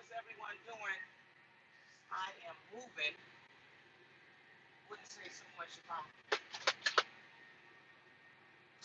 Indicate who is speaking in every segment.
Speaker 1: How's everyone doing? I am moving. Wouldn't say so much if I'm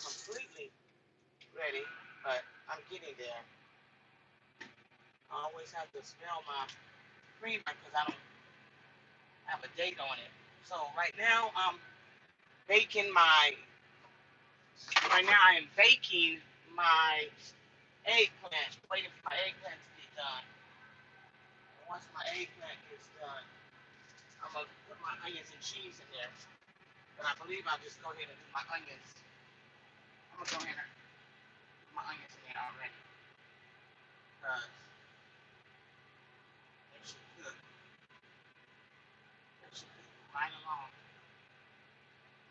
Speaker 1: completely ready, but I'm getting there. I always have to smell my creamer because I don't have a date on it. So right now baking my. Right now I am baking my eggplant. Waiting for my eggplant to get done. And once my eggplant gets done, I'm gonna put my onions and cheese in there. But I believe I'll just go ahead and do my onions. I'm gonna go ahead and put my onions in there already. Because they should cook. They should cook right along.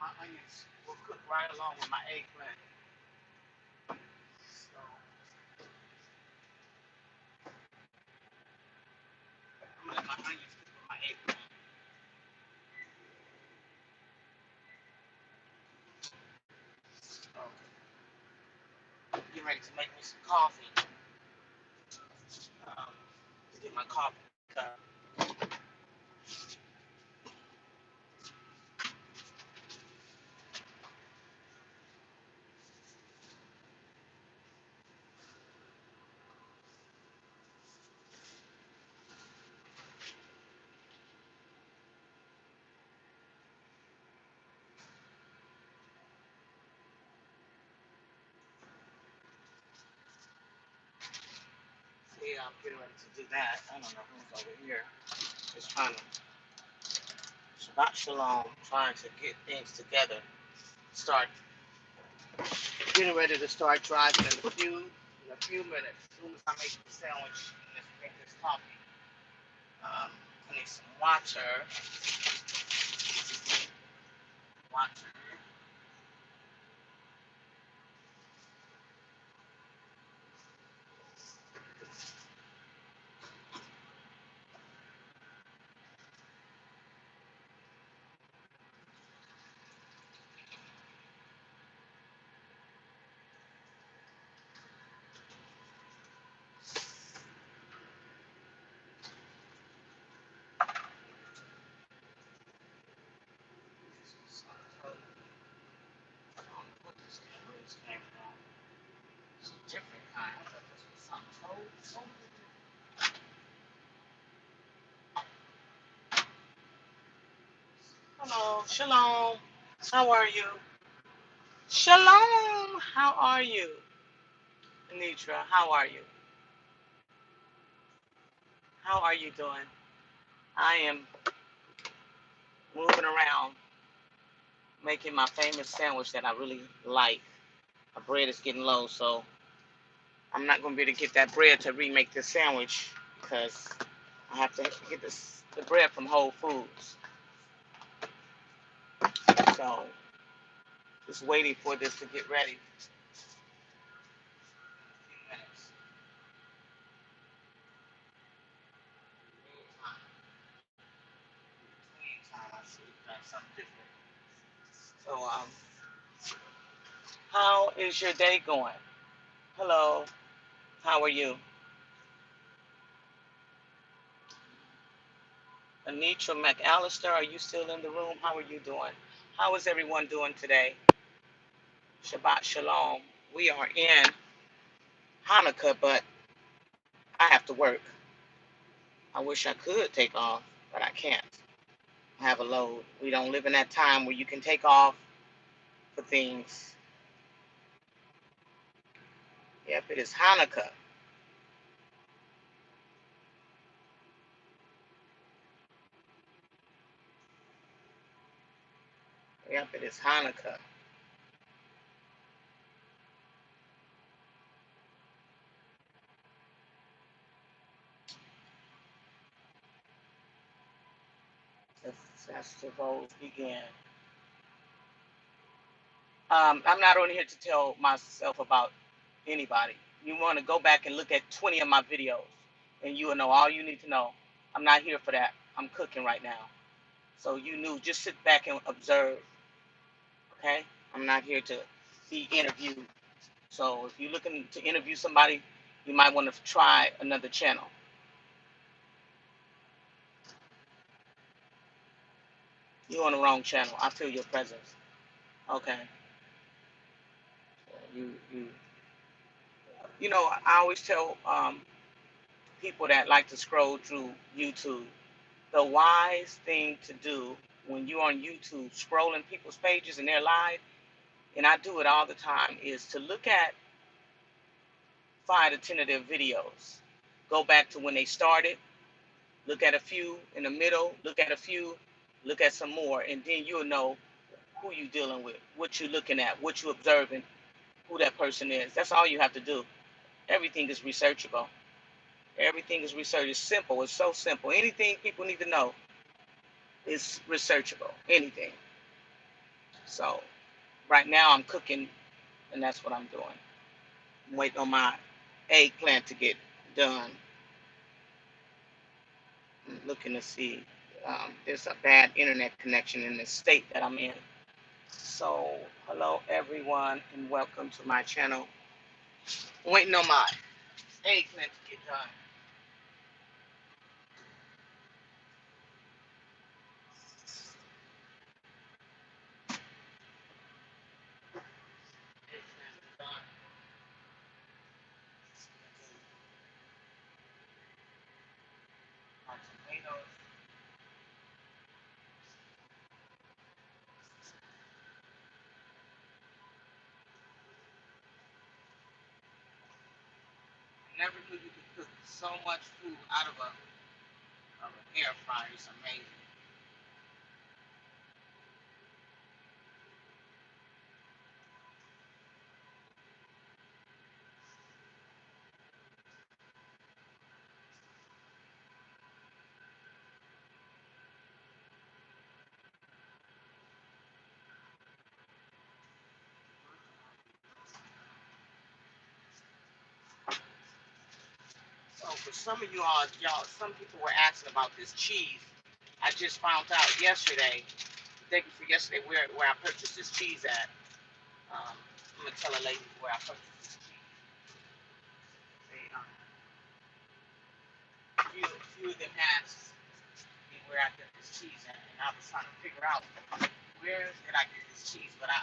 Speaker 1: My onions will cook right along with my eggplant. So I'm gonna let my onions cook with my eggplant. So get ready to make me some coffee. Um, to get my coffee cup. So yeah, I'm getting ready to do that. I don't know who's over here. Just trying to Shabbat Shalom, trying to get things together. Start getting ready to start driving in a few minutes. As soon as I make the sandwich and just make this coffee. I need some water. Water. I don't know what this came from. It's a different kind. I thought this was something so. Hello, Shalom. How are you? Shalom. How are you? Anitra, how are you? How are you doing? I am moving around, making my famous sandwich that I really like. My bread is getting low, so I'm not going to be able to get that bread to remake this sandwich because I have to get the bread from Whole Foods. So just waiting for this to get ready. Meantime, I should have done something different. So how is your day going? Hello, how are you? Anitra McAllister, are you still in the room? How are you doing? How is everyone doing today? Shabbat Shalom. We are in Hanukkah, but I have to work. I wish I could take off, but I can't. I have a load. We don't live in that time where you can take off for things. Yep, it is Hanukkah. Yep, it is Hanukkah. The festivals begin. I'm not on here to tell myself about anybody. You want to go back and look at 20 of my videos, and you will know all you need to know. I'm not here for that. I'm cooking right now. So you knew, just sit back and observe, okay? I'm not here to be interviewed. So if you're looking to interview somebody, you might want to try another channel. You on the wrong channel. I feel your presence. Okay. You. You know, I always tell people that like to scroll through YouTube, the wise thing to do when you're on YouTube scrolling people's pages and they're live, and I do it all the time, is to look at 5 to 10 of their videos. Go back to when they started, look at a few in the middle, look at a few, look at some more, and then you'll know who you're dealing with, what you're looking at, what you're observing, who that person is. That's all you have to do. Everything is researchable. Everything is research. It's simple. It's so simple. Anything people need to know is researchable. Anything. So right now I'm cooking, and that's what I'm doing. I'm waiting on my eggplant to get done. I'm looking to see. There's a bad internet connection in the state that I'm in. So hello everyone, and welcome to my channel. I'm waiting on my eggplant to get done. Eggplant is done. My tomatoes. I never knew you could cook so much food out of an air fryer. It's amazing. So for some of you all, some people were asking about this cheese. I just found out yesterday. Thank you for yesterday where I purchased this cheese at. I'm gonna tell a lady where I purchased this cheese. They, few of them asked me where I get this cheese at, and I was trying to figure out where did I get this cheese, but I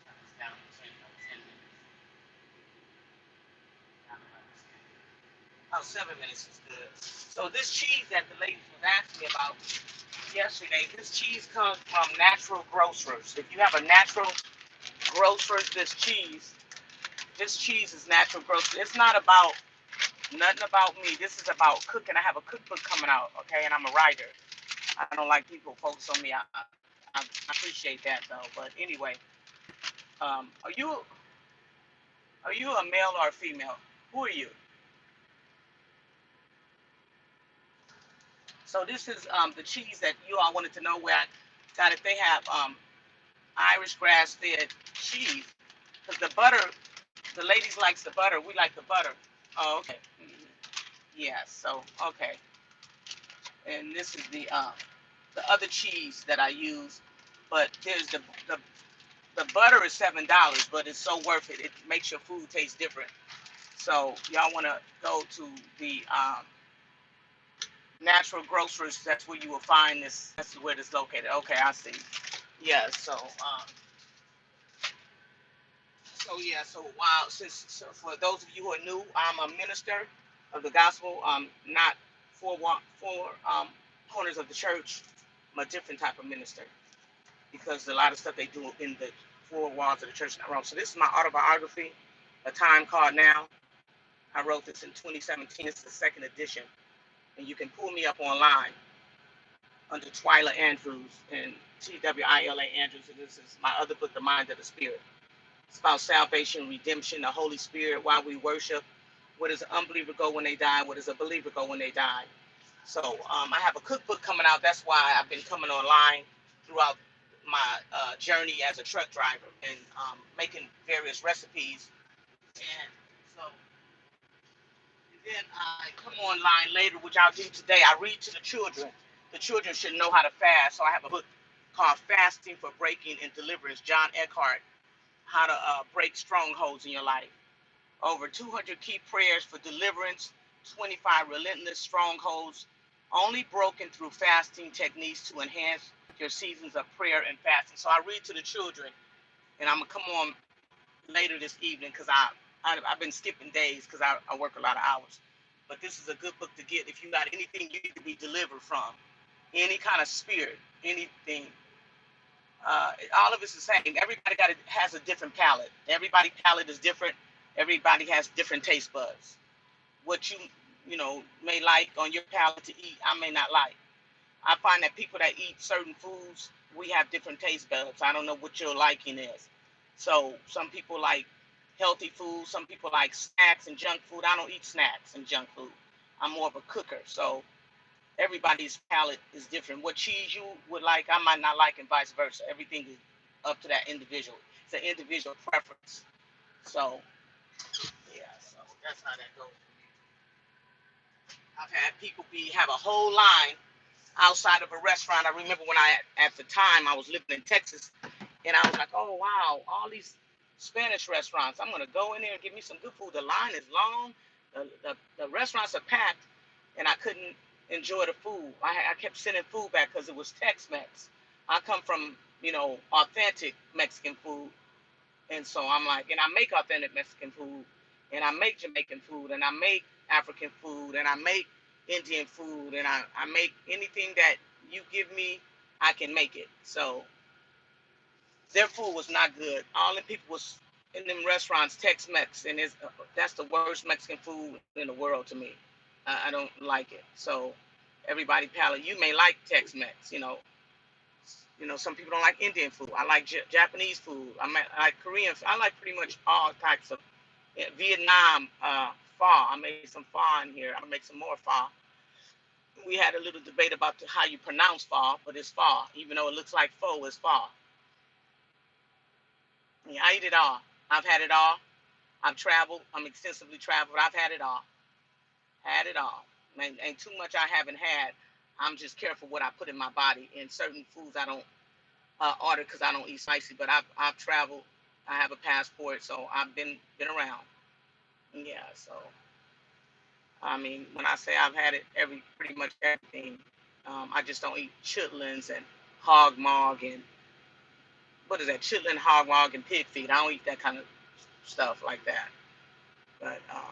Speaker 1: turn this down to 10 minutes. About 7 minutes is good. So this cheese that the lady was asking me about yesterday, this cheese comes from natural grocers. If you have a natural grocers, this cheese is natural grocers. It's not about nothing about me. This is about cooking. I have a cookbook coming out, okay, and I'm a writer. I don't like people focus on me. I appreciate that though. But anyway, um, are you are you a male or a female? Who are you? So this is the cheese that you all wanted to know where I got it. They have Irish grass fed cheese because the butter. The ladies likes the butter. We like the butter. Oh, okay. Yeah. So okay. And this is the other cheese that I use. But there's the butter is $7, but it's so worth it. It makes your food taste different. So y'all want to go to the natural grocers. That's where you will find this. That's where it's located. Okay, I see. Yeah. So wow. For those of you who are new, I'm a minister of the gospel. Not four corners of the church. I'm a different type of minister because a lot of stuff they do in the four walls of the church is not wrong. So this is my autobiography, A Time Called Now. I wrote this in 2017. It's the second edition, and you can pull me up online under Twila Andrews and Twila Andrews. And this is my other book, The Mind of the Spirit. It's about salvation, redemption, the Holy Spirit, why we worship. Where does an unbeliever go when they die? Where does a believer go when they die? So I have a cookbook coming out. That's why I've been coming online throughout my journey as a truck driver and making various recipes. And so and then I come online later, which I'll do today. I read to the children. The children should know how to fast. So I have a book called Fasting for Breaking and Deliverance, John Eckhart, how to break strongholds in your life. Over 200 key prayers for deliverance, 25 relentless strongholds only broken through fasting techniques to enhance your seasons of prayer and fasting. So I read to the children, and I'm gonna come on later this evening because I've been skipping days because I work a lot of hours. But this is a good book to get if you got anything you need to be delivered from, any kind of spirit, anything. All of it's the same. Everybody has a different palate. Everybody palate is different. Everybody has different taste buds. What you may like on your palate to eat, I may not like. I find that people that eat certain foods, we have different taste buds. I don't know what your liking is. So some people like healthy food. Some people like snacks and junk food. I don't eat snacks and junk food. I'm more of a cooker. So everybody's palate is different. What cheese you would like, I might not like, and vice versa. Everything is up to that individual. It's an individual preference. So yeah, so that's how that goes. I've had people have a whole line outside of a restaurant. I remember when at the time I was living in Texas, and I was like, oh wow, all these Spanish restaurants. I'm gonna go in there and get me some good food. The line is long, the restaurants are packed, and I couldn't enjoy the food. I kept sending food back because it was Tex-Mex. I come from authentic Mexican food, and so I'm like, and I make authentic Mexican food, and I make Jamaican food, and I make African food, and I make Indian food, and I make anything that you give me, I can make it. So their food was not good. All the people was in them restaurants, Tex-Mex, and that's the worst Mexican food in the world to me. I don't like it. So everybody palate. You may like Tex-Mex, some people don't like Indian food. I like Japanese food. I like Korean. I like pretty much all types of Vietnam pho. I made some pho in here. I'll make some more pho. We had a little debate about how you pronounce pho, but it's pho. Even though it looks like pho, it's pho. Yeah, I eat it all. I've had it all. I've traveled. I'm extensively traveled. I've had it all. Had it all. Ain't too much I haven't had. I'm just careful what I put in my body. And certain foods I don't order because I don't eat spicy. But I've traveled. I have a passport, so I've been around. Yeah. So I mean, when I say I've had it pretty much everything. I just don't eat chitlins and hog mog and what is that? Chitlin, hog mog, and pig feet. I don't eat that kind of stuff like that. But I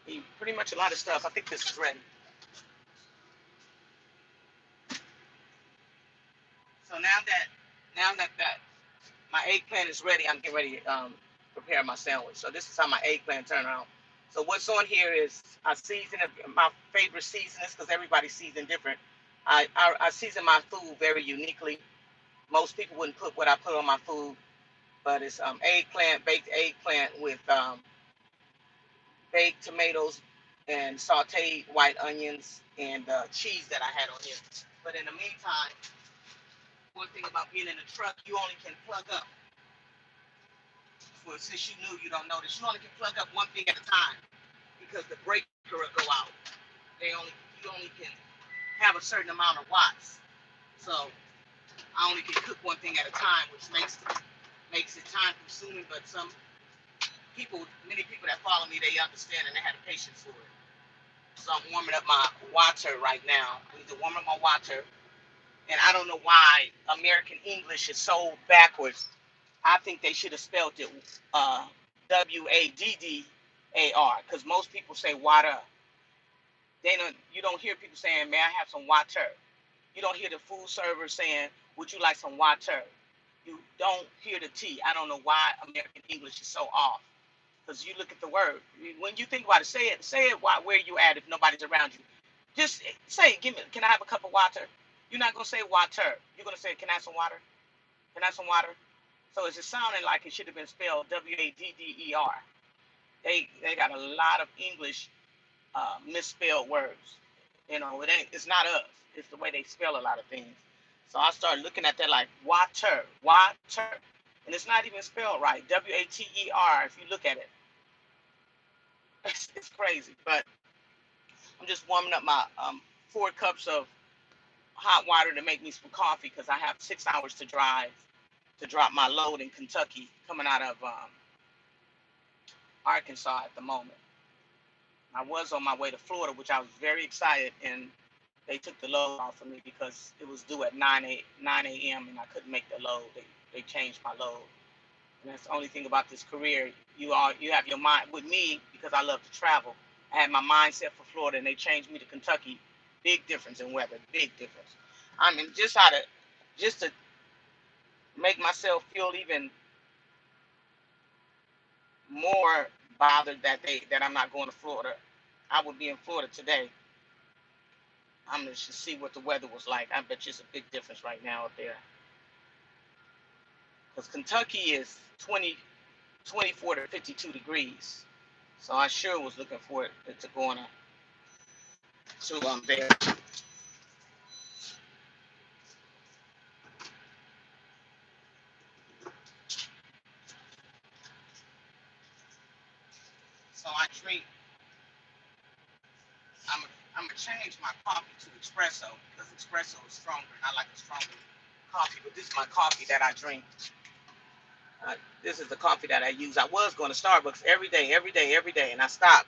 Speaker 1: eat pretty much a lot of stuff. I think this is ready. So now that my eggplant is ready, I'm getting ready to prepare my sandwich. So this is how my eggplant turn out. So what's on here is I season it. My favorite seasonings because everybody season different. I season my food very uniquely. Most people wouldn't put what I put on my food, but it's baked eggplant with baked tomatoes and sautéed white onions and cheese that I had on here. But in the meantime, one thing about being in a truck, you only can plug up. Well, since you knew you don't know this, you only can plug up one thing at a time because the breaker will go out. You only can have a certain amount of watts. So I only can cook one thing at a time, which makes it time consuming. But many people that follow me, they understand and they have the patience for it. So I'm warming up my water right now. I need to warm up my water. And I don't know why American English is so backwards. I think they should have spelled it Waddar because most people say water. You don't hear people saying, "May I have some water?" You don't hear the food server saying, "Would you like some water?" You don't hear the T. I don't know why American English is so off. Because you look at the word. When you think about it, say it where you at if nobody's around you. Just say, can I have a cup of water? You're not gonna say water. You're gonna say, can I have some water? Can I have some water? So it's just sounding like it should have been spelled Wadder. They got a lot of English misspelled words. It's not us. It's the way they spell a lot of things. So I started looking at that like water, and it's not even spelled right. Water. If you look at it, it's crazy. But I'm just warming up my 4 cups of hot water to make me some coffee because I have 6 hours to drive to drop my load in Kentucky, coming out of Arkansas at the moment. I was on my way to Florida, which I was very excited, and they took the load off of me because it was due at 9 a.m. and I couldn't make the load. They changed my load. And that's the only thing about this career. You have your mind with me because I love to travel. I had my mind set for Florida, and they changed me to Kentucky. Big difference in weather. Big difference. I mean, just to make myself feel even more bothered that I'm not going to Florida. I would be in Florida today. I'm gonna just see what the weather was like. I bet you it's a big difference right now up there. Because Kentucky is 24 to 52 degrees. So I sure was looking for it to go on to there. So I'm I'm gonna change my coffee to espresso because espresso is stronger and I like a stronger coffee. But this is my coffee that I drink. This is the coffee that I use. I was going to Starbucks every day, and I stopped.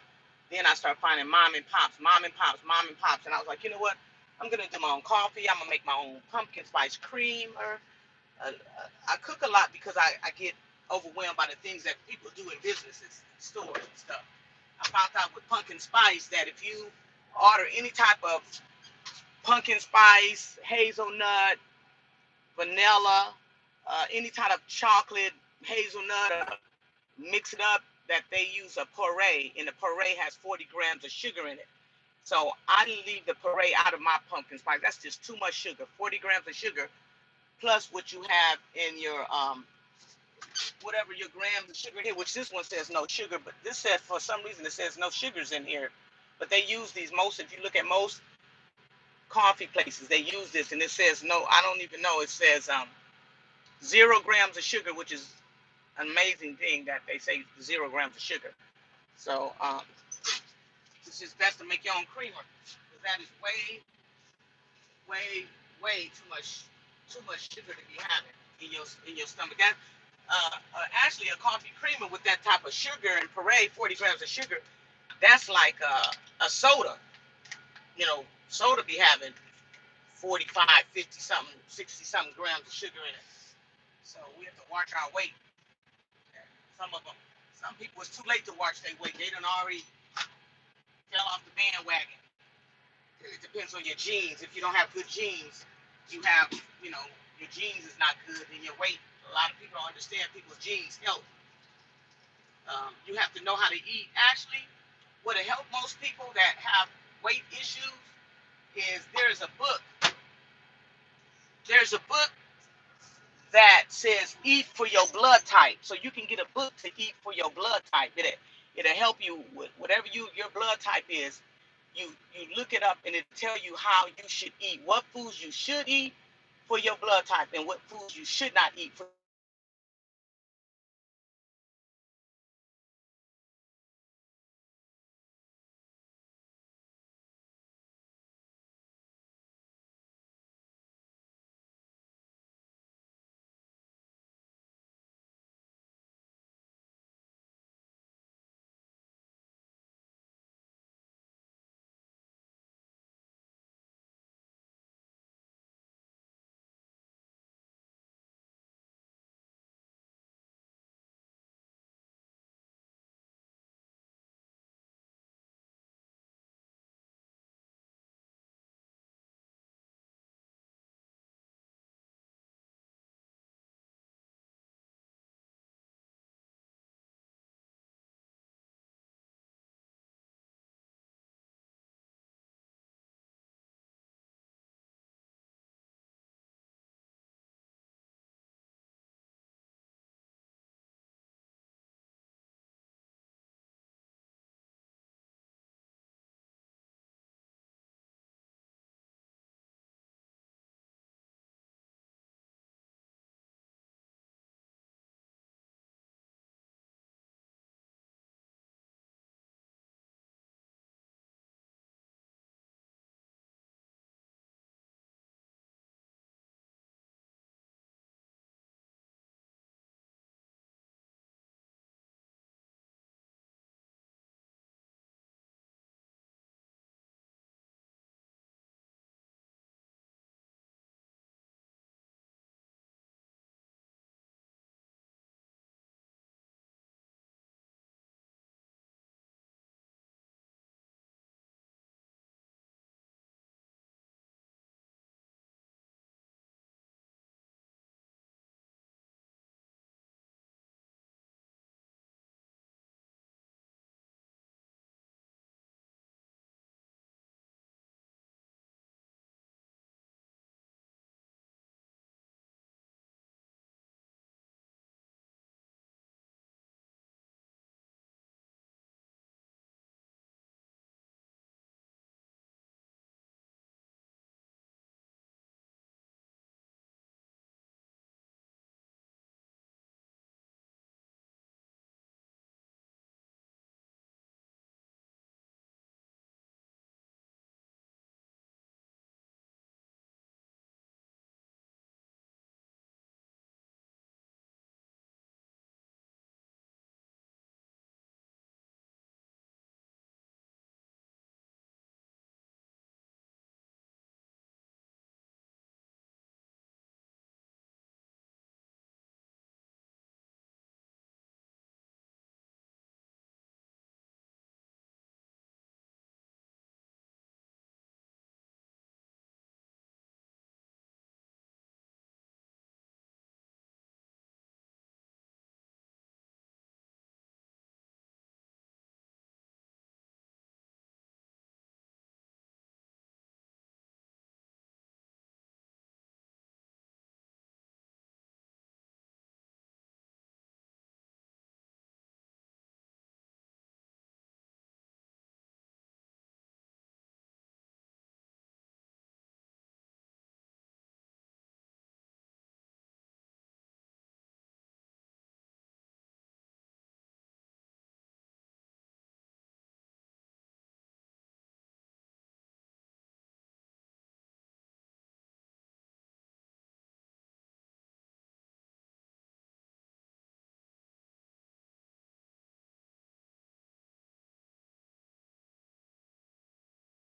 Speaker 1: Then I started finding mom and pops, and I was like, you know what? I'm gonna do my own coffee. I'm gonna make my own pumpkin spice creamer. I cook a lot because I get overwhelmed by the things that people do in businesses, stores and stuff. I found out with pumpkin spice that if you order any type of pumpkin spice, hazelnut, vanilla, any type of chocolate, hazelnut, mix it up, that they use a puree, and the puree has 40 grams of sugar in it. So I leave the puree out of my pumpkin spice. That's just too much sugar. 40 grams of sugar plus what you have in your whatever your grams of sugar here, which this one says no sugar, but this says for some reason it says no sugars in here. But they use these most. If you look at most coffee places, they use this, and it says no. I don't even know. It says 0 grams of sugar, which is an amazing thing that they say 0 grams of sugar. So it's just best to make your own creamer because that is way, way too much sugar to be having in your stomach. That actually a coffee creamer with that type of sugar and puree, 40 grams of sugar, that's like a soda. You know, soda be having 45, 50 something, 60 something grams of sugar in it. So we have to watch our weight. Some of them, some people, it's too late to watch their weight. They done already fell off the bandwagon. It depends on your genes. If you don't have good genes, you have, you know, your genes is not good, and your weight. A lot of people don't understand people's genes health. You have to know how to eat. Actually, what will help most people that have weight issues is There's a book that says eat for your blood type. So you can get a book to eat for your blood type. It'll help you with whatever your blood type is. You look it up and it'll tell you how you should eat, what foods you should eat for your blood type, and what foods you should not eat for